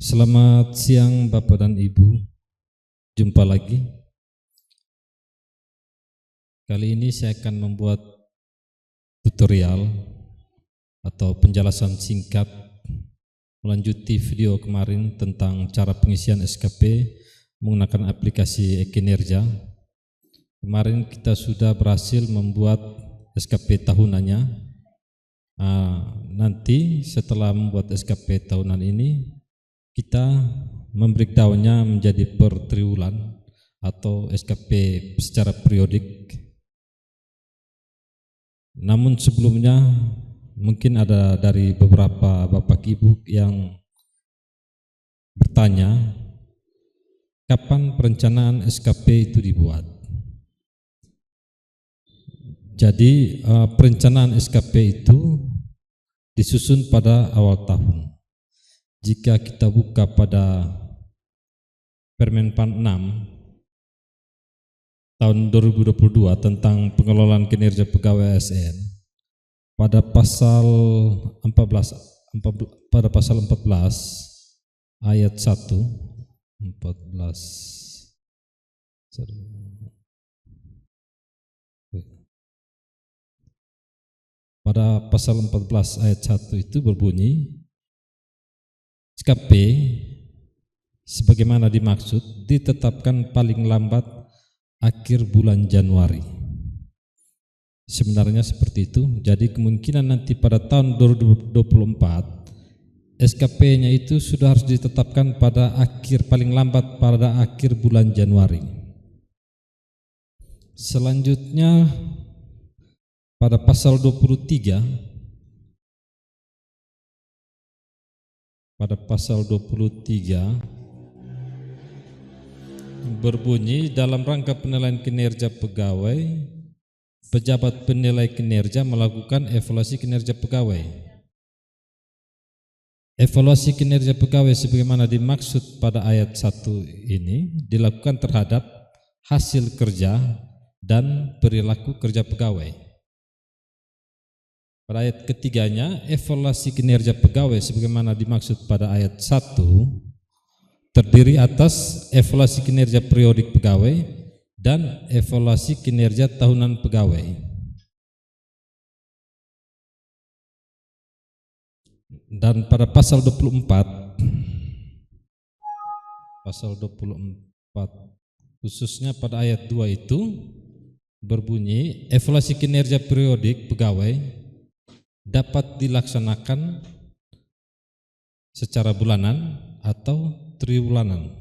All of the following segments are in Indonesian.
Selamat siang Bapak dan Ibu, jumpa lagi. Kali ini saya akan membuat tutorial atau penjelasan singkat melanjuti video kemarin tentang cara pengisian SKP menggunakan aplikasi e-Kinerja. Kemarin kita sudah berhasil membuat SKP tahunannya. Nanti setelah membuat SKP tahunan ini, kita membreakdownnya menjadi per triwulan atau SKP secara periodik. Namun sebelumnya mungkin ada dari beberapa Bapak Ibu yang bertanya kapan perencanaan SKP itu dibuat. Jadi perencanaan SKP itu disusun pada awal tahun. Jika kita buka pada Permenpan 6 tahun 2022 tentang pengelolaan kinerja pegawai ASN, pada pasal 14 ayat 1 pada pasal 14 ayat 1 itu berbunyi, SKP sebagaimana dimaksud ditetapkan paling lambat akhir bulan Januari. Sebenarnya seperti itu. Jadi kemungkinan nanti pada tahun 2024 SKP-nya itu sudah harus ditetapkan pada paling lambat pada akhir bulan Januari. Selanjutnya pada pasal 23, berbunyi, dalam rangka penilaian kinerja pegawai, pejabat penilai kinerja melakukan evaluasi kinerja pegawai. Evaluasi kinerja pegawai sebagaimana dimaksud pada ayat 1 ini dilakukan terhadap hasil kerja dan perilaku kerja pegawai. Pada ayat ketiganya, evaluasi kinerja pegawai sebagaimana dimaksud pada ayat 1 terdiri atas evaluasi kinerja periodik pegawai dan evaluasi kinerja tahunan pegawai. Dan pada pasal 24 khususnya pada ayat 2 itu berbunyi, evaluasi kinerja periodik pegawai dapat dilaksanakan secara bulanan atau triwulanan.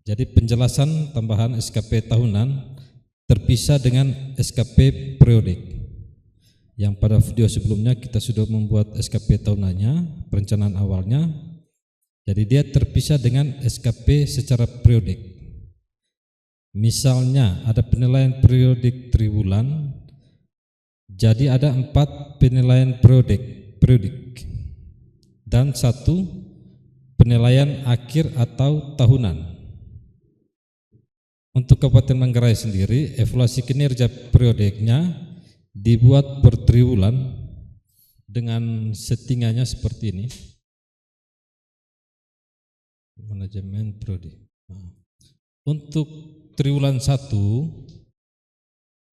Jadi penjelasan tambahan SKP tahunan terpisah dengan SKP periodik. Yang pada video sebelumnya kita sudah membuat SKP tahunannya, perencanaan awalnya. Jadi dia terpisah dengan SKP secara periodik. Misalnya ada penilaian periodik triwulan, jadi ada 4 penilaian periodik dan 1 penilaian akhir atau tahunan. Untuk Kabupaten Manggarai sendiri, evaluasi kinerja periodiknya dibuat per triwulan dengan settingannya seperti ini. Manajemen periodik. Untuk triwulan 1,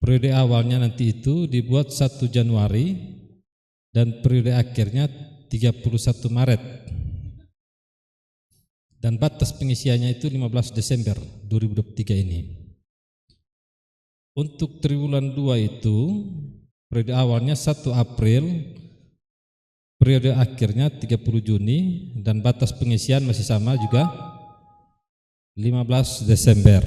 periode awalnya nanti itu dibuat 1 Januari dan periode akhirnya 31 Maret. Dan batas pengisiannya itu 15 Desember 2023 ini. Untuk triwulan 2 itu periode awalnya 1 April, periode akhirnya 30 Juni dan batas pengisian masih sama juga 15 Desember.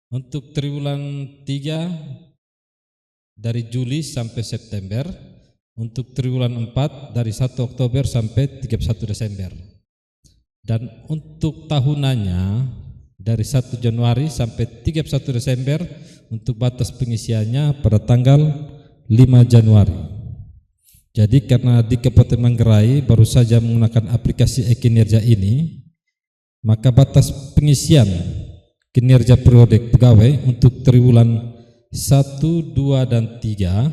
Untuk triwulan 3 dari Juli sampai September, untuk triwulan 4 dari 1 Oktober sampai 31 Desember. Dan untuk tahunannya dari 1 Januari sampai 31 Desember untuk batas pengisiannya pada tanggal 5 Januari. Jadi karena di Kabupaten Manggarai baru saja menggunakan aplikasi e-Kinerja ini, maka batas pengisian kinerja periodik pegawai untuk triwulan 1, 2, dan 3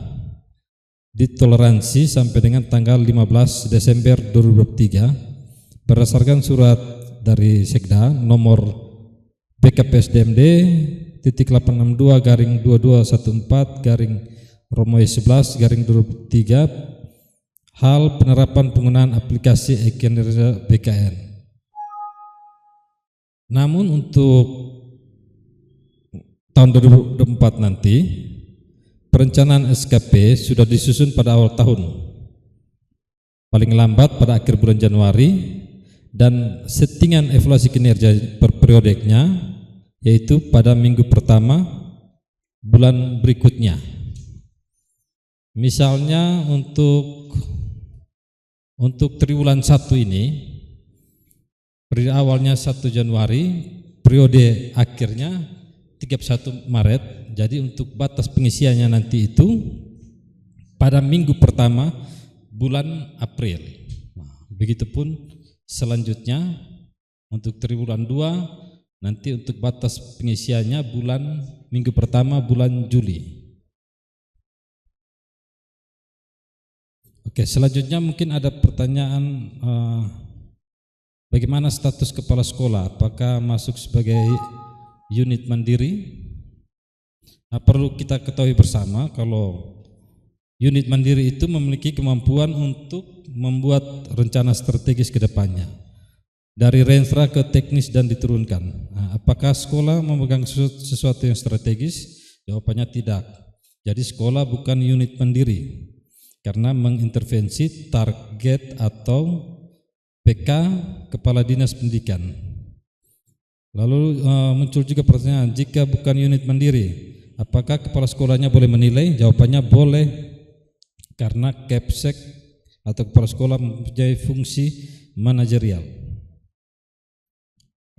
ditoleransi sampai dengan tanggal 15 Desember 2023 berdasarkan surat dari Sekda nomor PKPSDMD titik 862 garing 2214 garing Romoy 11 garing 23 hal penerapan penggunaan aplikasi e-kinerja BKN. Namun untuk tahun 2024 nanti perencanaan SKP sudah disusun pada awal tahun, paling lambat pada akhir bulan Januari, dan settingan evaluasi kinerja per periodenya yaitu pada minggu pertama bulan berikutnya. Misalnya untuk triwulan 1 ini, periode awalnya 1 Januari, periode akhirnya 31 Maret. Jadi untuk batas pengisiannya nanti itu pada minggu pertama bulan April. Nah, begitupun selanjutnya untuk triwulan 2 nanti untuk batas pengisiannya minggu pertama bulan Juli. Oke, selanjutnya mungkin ada pertanyaan, bagaimana status kepala sekolah? Apakah masuk sebagai unit mandiri? Nah, perlu kita ketahui bersama kalau unit mandiri itu memiliki kemampuan untuk membuat rencana strategis ke depannya, dari renstra ke teknis dan diturunkan. Nah, apakah sekolah memegang sesuatu yang strategis? Jawabannya tidak. Jadi sekolah bukan unit mandiri karena mengintervensi target atau PK Kepala Dinas Pendidikan. Lalu muncul juga pertanyaan, jika bukan unit mandiri, apakah kepala sekolahnya boleh menilai? Jawabannya boleh, karena Kepsek atau kepala sekolah mempunyai fungsi manajerial.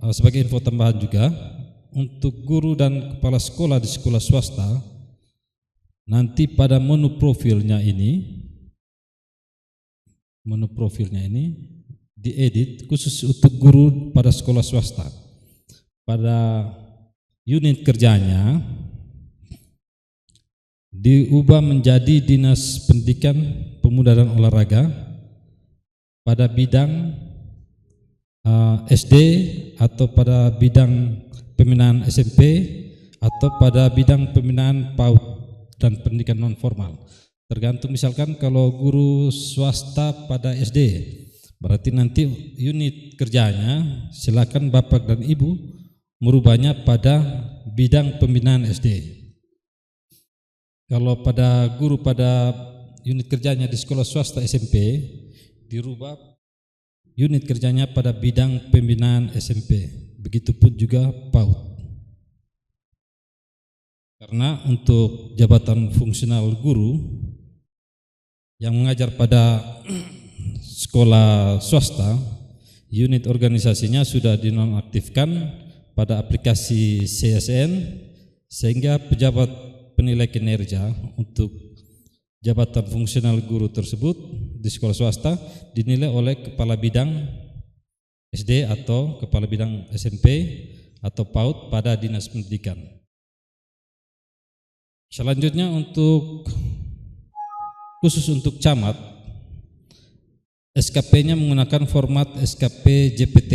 Sebagai info tambahan juga, untuk guru dan kepala sekolah di sekolah swasta, nanti pada menu profilnya ini diedit khusus untuk guru pada sekolah swasta. Pada unit kerjanya diubah menjadi Dinas Pendidikan, Pemuda dan Olahraga pada bidang SD atau pada bidang pembinaan SMP atau pada bidang pembinaan PAUD dan pendidikan non formal. Tergantung, misalkan kalau guru swasta pada SD, berarti nanti unit kerjanya silakan Bapak dan Ibu merubahnya pada bidang pembinaan SD. Kalau pada guru pada unit kerjanya di sekolah swasta SMP, dirubah unit kerjanya pada bidang pembinaan SMP. Begitupun juga PAUD. Karena untuk jabatan fungsional guru yang mengajar pada sekolah swasta, unit organisasinya sudah dinonaktifkan pada aplikasi CSN, sehingga pejabat penilai kinerja untuk jabatan fungsional guru tersebut di sekolah swasta dinilai oleh kepala bidang SD atau kepala bidang SMP atau PAUD pada Dinas Pendidikan. Selanjutnya khusus untuk camat, SKP-nya menggunakan format SKP JPT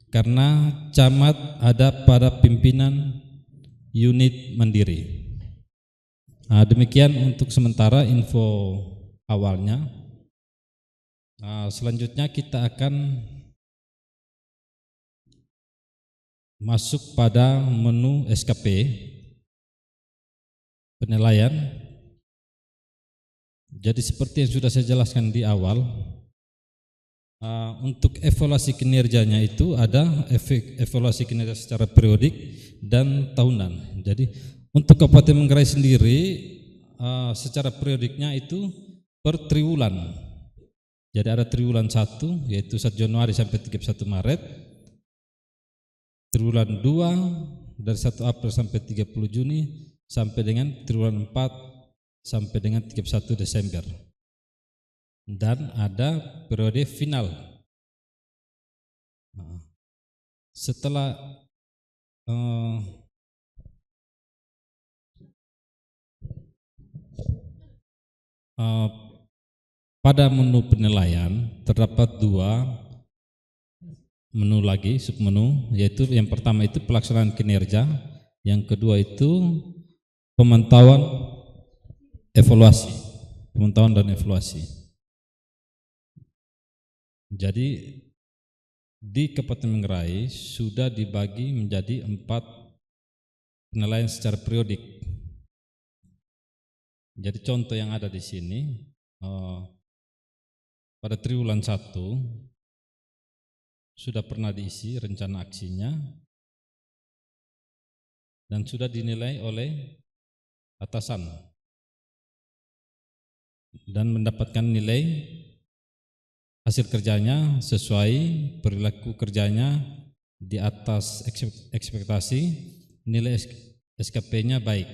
karena camat ada pada pimpinan unit mandiri. Nah, demikian untuk sementara info awalnya. Selanjutnya kita akan masuk pada menu SKP penilaian. Jadi seperti yang sudah saya jelaskan di awal, untuk evaluasi kinerjanya itu ada evaluasi kinerja secara periodik dan tahunan. Jadi untuk Kabupaten Manggarai sendiri secara periodiknya itu per triwulan. Jadi ada triwulan 1 yaitu 1 Januari sampai 31 Maret, triwulan 2 dari 1 April sampai 30 Juni, sampai dengan triwulan 4 sampai dengan 31 Desember. Dan ada periode final. Setelah Eh, pada menu penilaian terdapat dua menu lagi, submenu, yaitu yang pertama itu pelaksanaan kinerja, yang kedua itu pemantauan evaluasi, pemantauan dan evaluasi. Jadi di Kabupaten Manggarai sudah dibagi menjadi 4 penilaian secara periodik. Jadi contoh yang ada di sini, pada triwulan 1 sudah pernah diisi rencana aksinya dan sudah dinilai oleh atasan dan mendapatkan nilai hasil kerjanya sesuai, perilaku kerjanya di atas ekspektasi, nilai SKP-nya baik.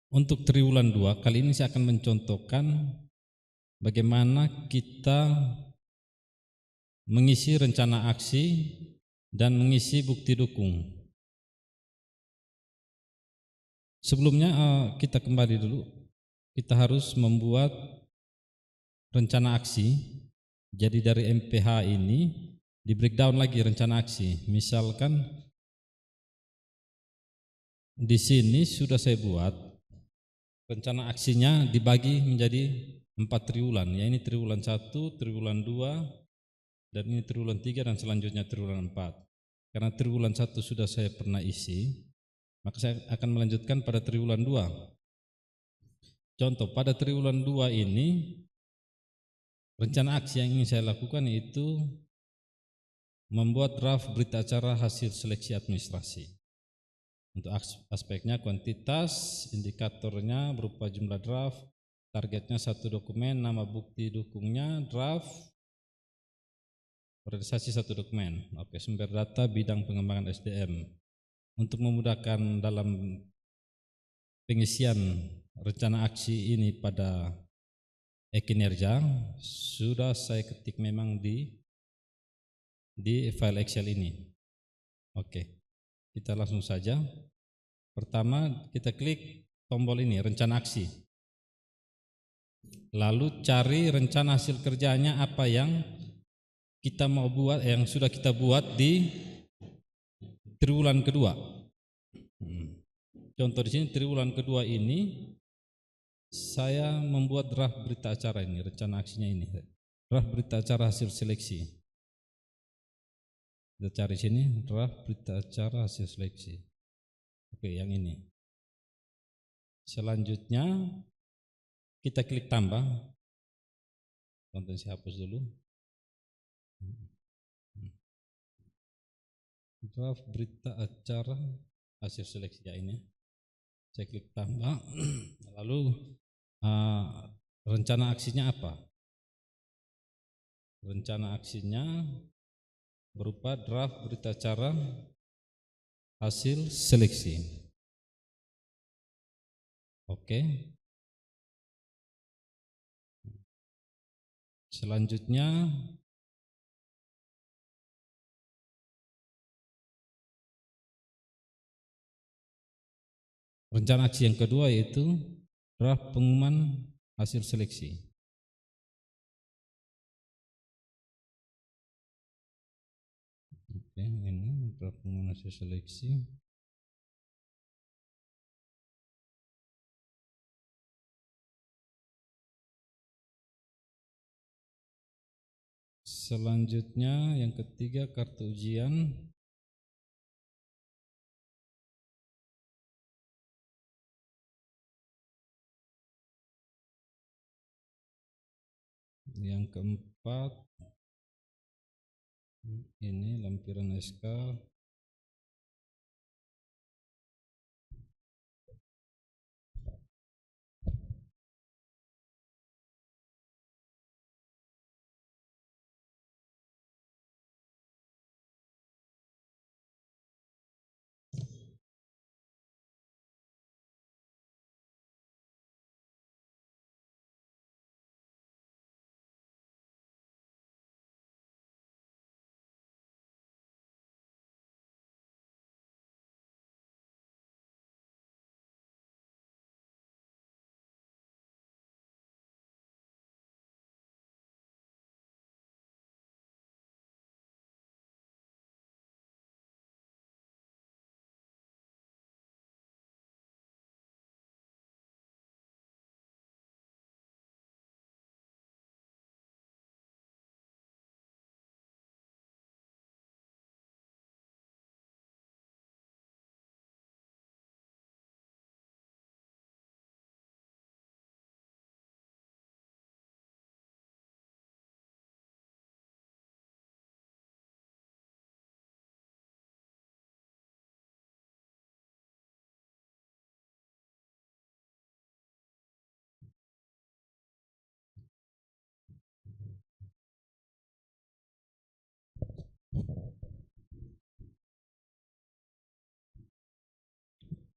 Untuk triwulan 2 kali ini saya akan mencontohkan bagaimana kita mengisi rencana aksi dan mengisi bukti dukung. Sebelumnya kita kembali dulu, kita harus membuat rencana aksi. Jadi dari MPH ini di breakdown lagi rencana aksi. Misalkan di sini sudah saya buat rencana aksinya dibagi menjadi 4 triwulan, ya ini triwulan 1, triwulan 2, dan ini triwulan 3 dan selanjutnya triwulan 4. Karena triwulan 1 sudah saya pernah isi, maka saya akan melanjutkan pada triwulan 2. Contoh, pada triwulan 2 ini rencana aksi yang ingin saya lakukan itu membuat draft berita acara hasil seleksi administrasi. Untuk aspeknya kuantitas, indikatornya berupa jumlah draft, targetnya 1 dokumen, nama bukti dukungnya, draft, priorisasi 1 dokumen. Oke, sumber data bidang pengembangan SDM. Untuk memudahkan dalam pengisian rencana aksi ini pada kinerja, sudah saya ketik memang di file Excel ini. Oke, kita langsung saja. Pertama kita klik tombol ini, rencana aksi. Lalu cari rencana hasil kerjanya apa yang kita mau buat, yang sudah kita buat di triwulan kedua. Contoh di sini triwulan kedua ini saya membuat draft berita acara ini, rencana aksinya ini. Draft berita acara hasil seleksi. Kita cari sini draft berita acara hasil seleksi. Oke, yang ini. Selanjutnya kita klik tambah. Konten saya hapus dulu. Draft berita acara hasil seleksi ya ini. Saya klik tambah. Lalu rencana aksinya apa? Rencana aksinya berupa draft berita acara hasil seleksi. Oke. Selanjutnya rencana aksi yang kedua yaitu draft pengumuman hasil seleksi. Oke, ini draft pengumuman hasil seleksi. Selanjutnya yang ketiga kartu ujian. Yang keempat ini lampiran SK.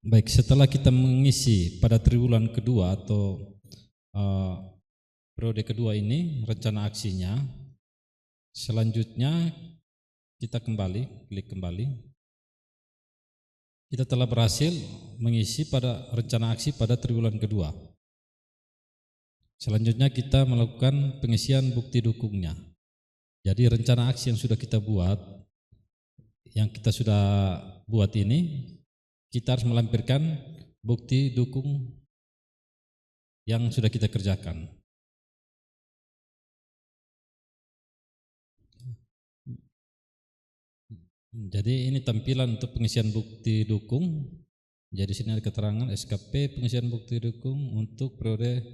Baik, setelah kita mengisi pada triwulan kedua atau periode kedua ini rencana aksinya, selanjutnya kita klik kembali. Kita telah berhasil mengisi pada rencana aksi pada triwulan kedua. Selanjutnya kita melakukan pengisian bukti dukungnya. Jadi rencana aksi yang sudah kita buat, ini, kita harus melampirkan bukti dukung yang sudah kita kerjakan. Jadi ini tampilan untuk pengisian bukti dukung. Jadi sini ada keterangan SKP pengisian bukti dukung untuk periode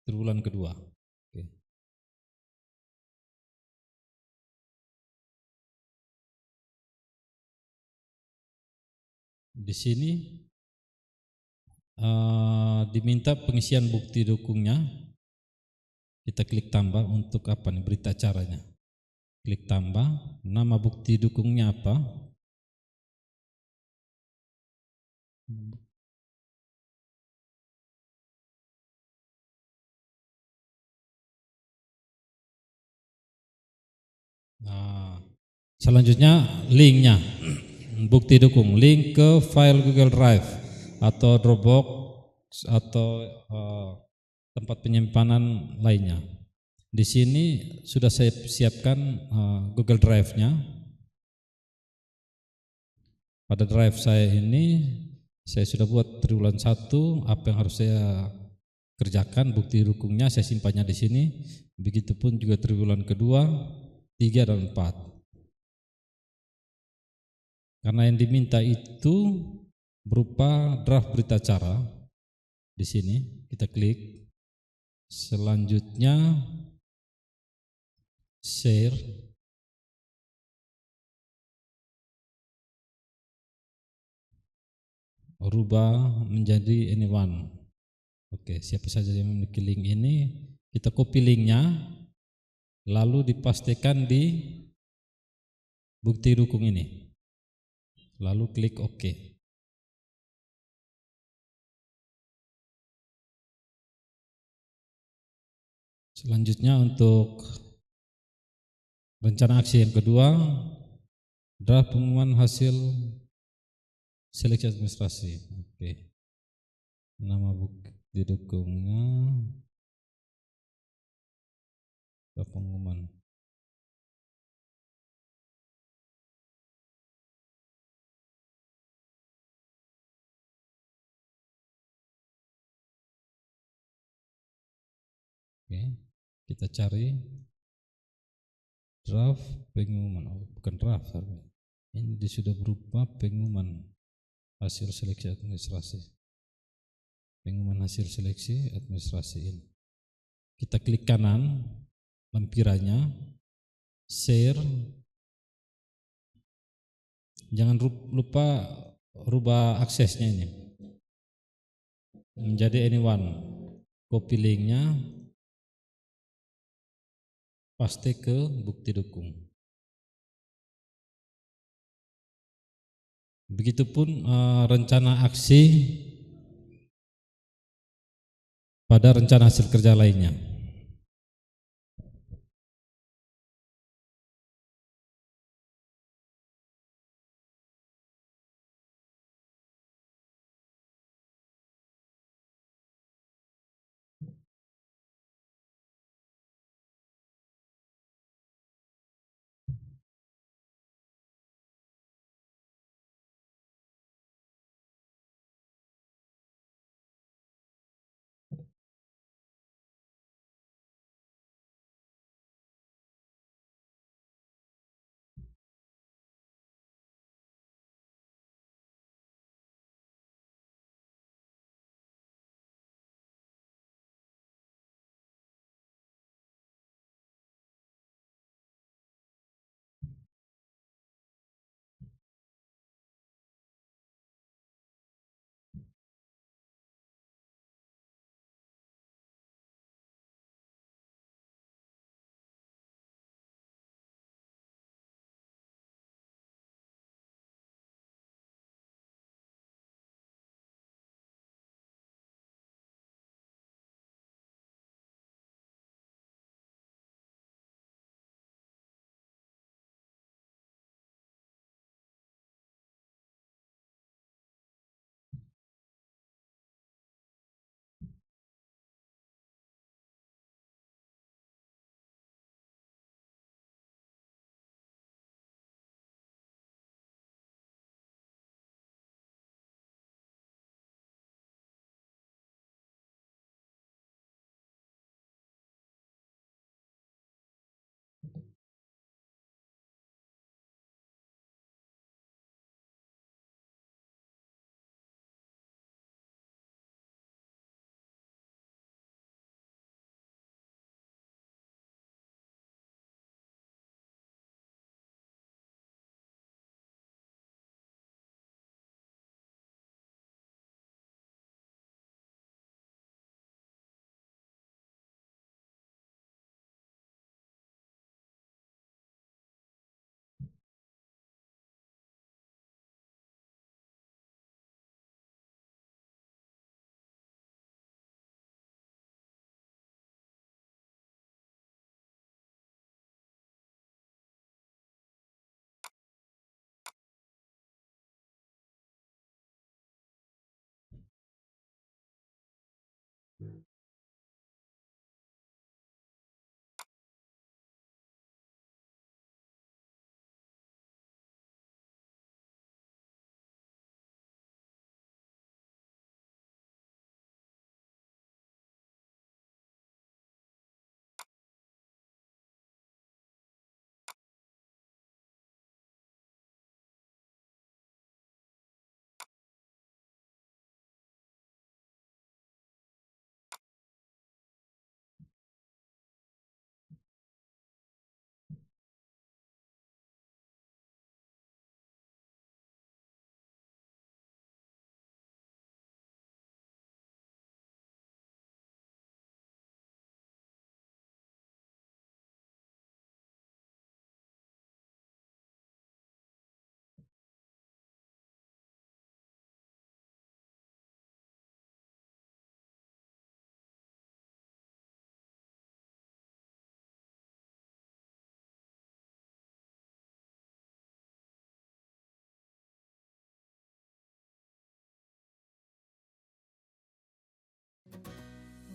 triwulan kedua. Oke. Di sini diminta pengisian bukti dukungnya. Kita klik tambah untuk apa nih, berita acaranya. Klik tambah, nama bukti dukungnya apa? Nah, selanjutnya linknya, bukti dukung, link ke file Google Drive atau Dropbox atau tempat penyimpanan lainnya. Di sini sudah saya siapkan Google Drive-nya. Pada drive saya ini saya sudah buat triwulan 1 apa yang harus saya kerjakan, bukti dukungnya saya simpannya di sini. Begitupun juga triwulan kedua, 3 dan 4. Karena yang diminta itu berupa draft berita acara. Di sini kita klik. Selanjutnya share. Rubah menjadi anyone. Oke, siapa saja yang memiliki link ini, kita copy linknya, lalu dipastikan di bukti dukung ini. Lalu klik OK. Selanjutnya untuk rencana aksi yang kedua, draft pengumuman hasil seleksi administrasi. Oke. Nama bukti dukungnya, draft pengumuman. Oke, kita cari draft pengumuman. Oh, bukan draft, ini sudah berupa pengumuman hasil seleksi administrasi. Pengumuman hasil seleksi administrasi ini. Kita klik kanan lampirannya, share. Jangan lupa rubah aksesnya ini menjadi anyone. Copy linknya, paste ke bukti dukung. Begitupun rencana aksi pada rencana hasil kerja lainnya.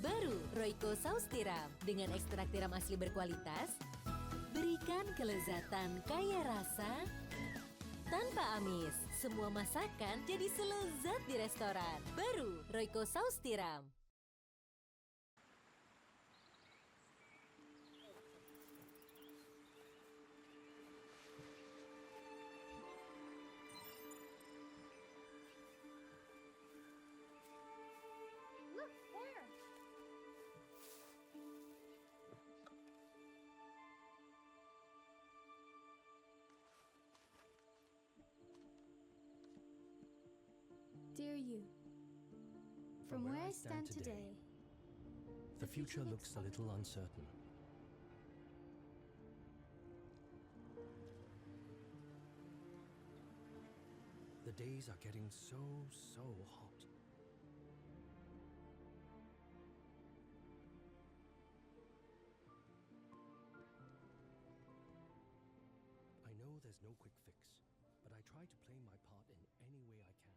Baru Royco Saus Tiram dengan ekstrak tiram asli berkualitas, berikan kelezatan kaya rasa tanpa amis. Semua masakan jadi selezat di restoran. Baru Royco Saus Tiram. Dear you, from where I stand today, the future looks a little uncertain. The days are getting so hot. I know there's no quick fix, but I try to play my part in any way I can.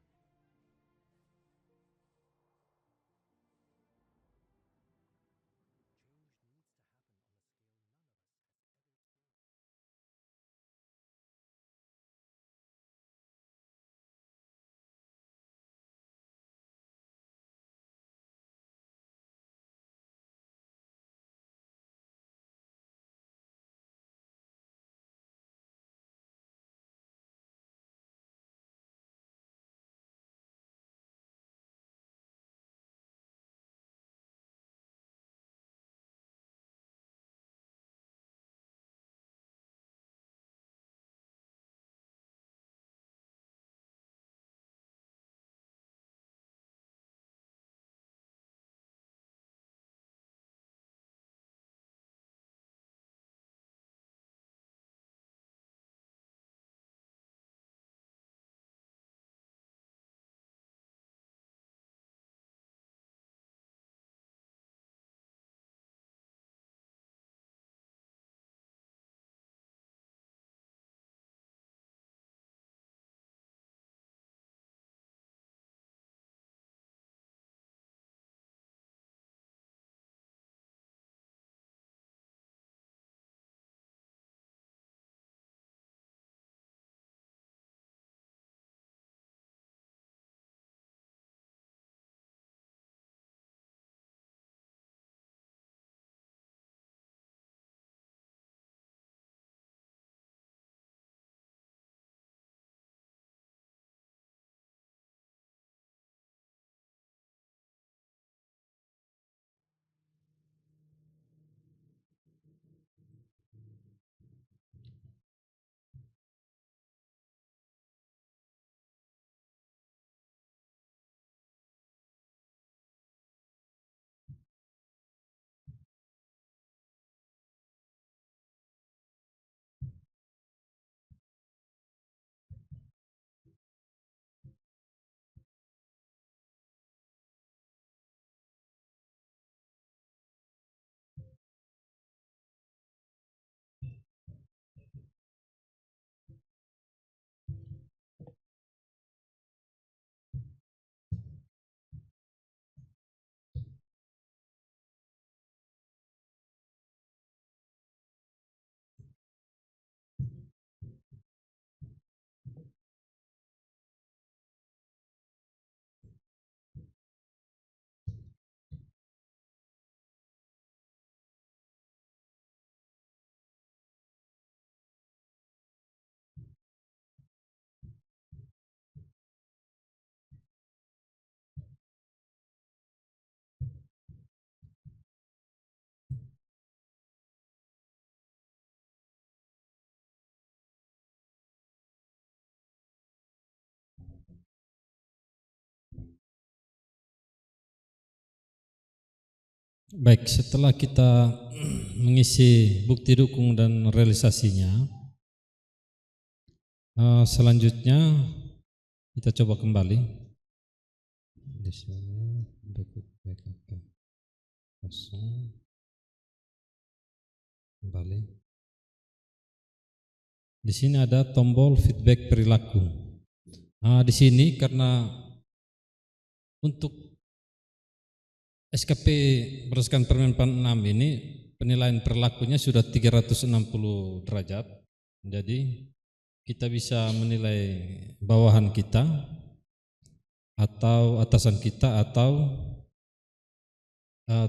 Baik, setelah kita mengisi bukti dukung dan realisasinya, selanjutnya kita coba kembali di sini, kosong, kembali. Di sini ada tombol feedback perilaku. Di sini karena untuk SKP berdasarkan Permen 46 ini penilaian perilakunya sudah 360 derajat. Jadi kita bisa menilai bawahan kita atau atasan kita atau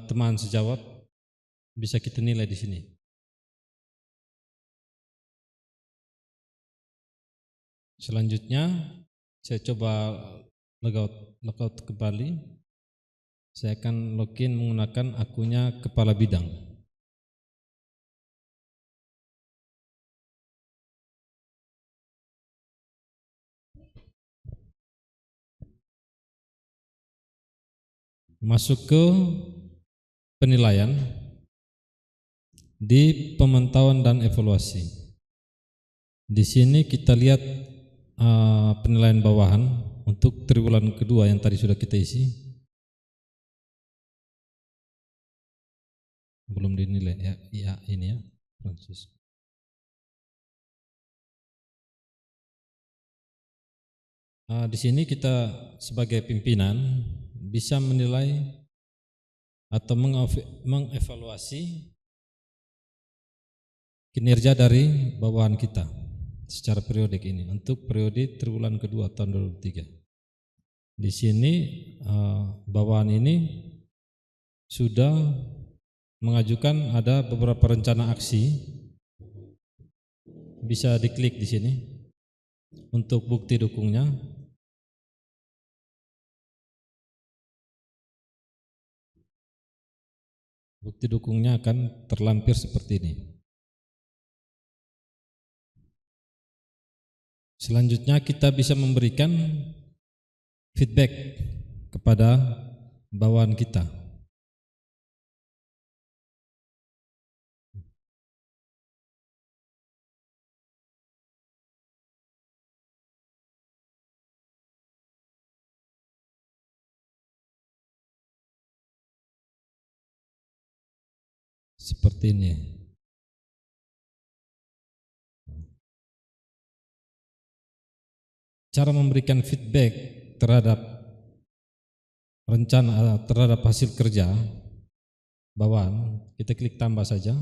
teman sejawat, bisa kita nilai di sini. Selanjutnya saya coba logout kembali. Saya akan login menggunakan akunnya kepala bidang. Masuk ke penilaian di pemantauan dan evaluasi. Di sini kita lihat penilaian bawahan untuk triwulan kedua yang tadi sudah kita isi. Belum dinilai ya, iya ini ya, Francis. Di sini kita sebagai pimpinan bisa menilai atau mengevaluasi kinerja dari bawahan kita secara periodik ini untuk periode triwulan kedua tahun 2023. Di sini bawahan ini sudah mengajukan ada beberapa rencana aksi, bisa diklik di sini untuk bukti dukungnya. Bukti dukungnya akan terlampir seperti ini. Selanjutnya kita bisa memberikan feedback kepada bawahan kita. Seperti ini. Cara memberikan feedback terhadap rencana, terhadap hasil kerja bawahan, kita klik tambah saja.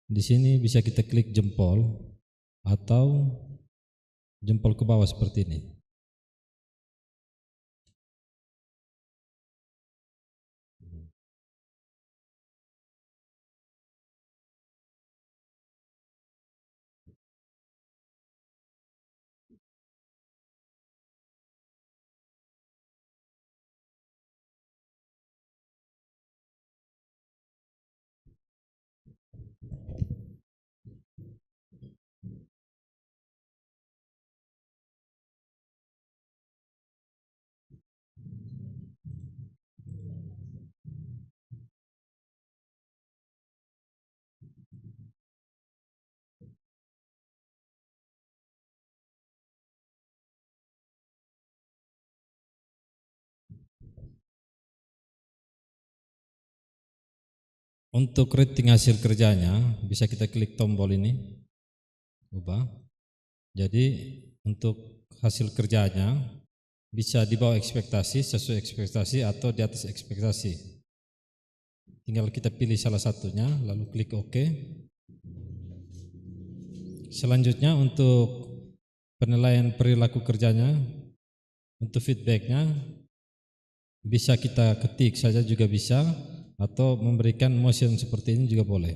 Di sini bisa kita klik jempol atau jempol ke bawah seperti ini. Untuk rating hasil kerjanya bisa kita klik tombol ini, ubah. Jadi untuk hasil kerjanya bisa di bawah ekspektasi, sesuai ekspektasi atau di atas ekspektasi. Tinggal kita pilih salah satunya lalu klik OK. Selanjutnya untuk penilaian perilaku kerjanya, untuk feedbacknya bisa kita ketik saja juga bisa, atau memberikan motion seperti ini juga boleh.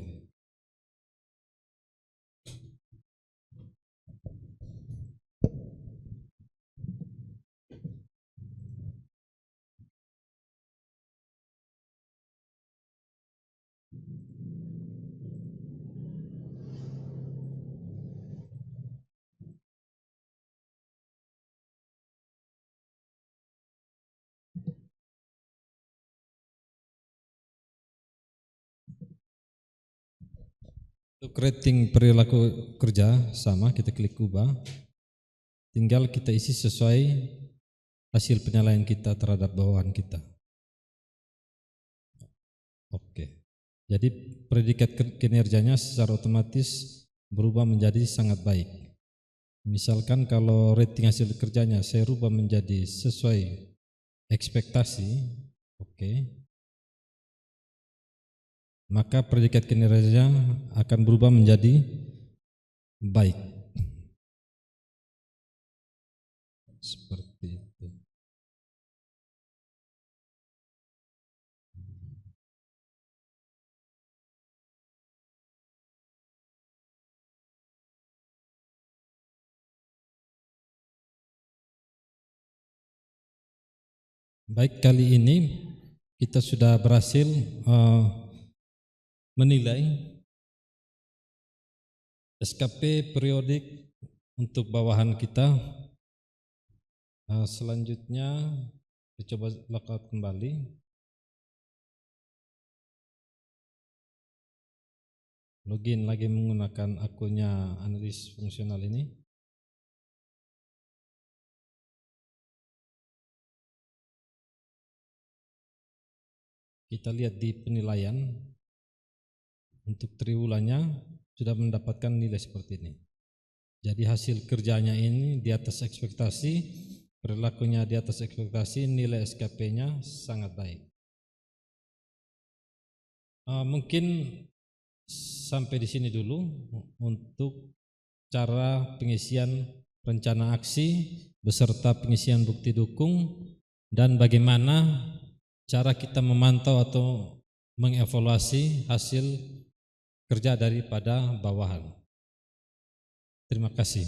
Untuk rating perilaku kerja sama, kita klik ubah. Tinggal kita isi sesuai hasil penilaian kita terhadap bawahan kita. Oke. Jadi predikat kinerjanya secara otomatis berubah menjadi sangat baik. Misalkan kalau rating hasil kerjanya saya rubah menjadi sesuai ekspektasi, oke. maka predikat kinerja akan berubah menjadi baik. Seperti itu. Baik, kali ini kita sudah berhasil menilai SKP periodik untuk bawahan kita. Selanjutnya kita coba lockout kembali. Login lagi menggunakan akunnya analis fungsional ini. Kita lihat di penilaian untuk triwulannya sudah mendapatkan nilai seperti ini. Jadi hasil kerjanya ini di atas ekspektasi, perilakunya di atas ekspektasi, nilai SKP-nya sangat baik. Mungkin sampai di sini dulu untuk cara pengisian rencana aksi beserta pengisian bukti dukung dan bagaimana cara kita memantau atau mengevaluasi hasil kerja daripada bawahan. Terima kasih.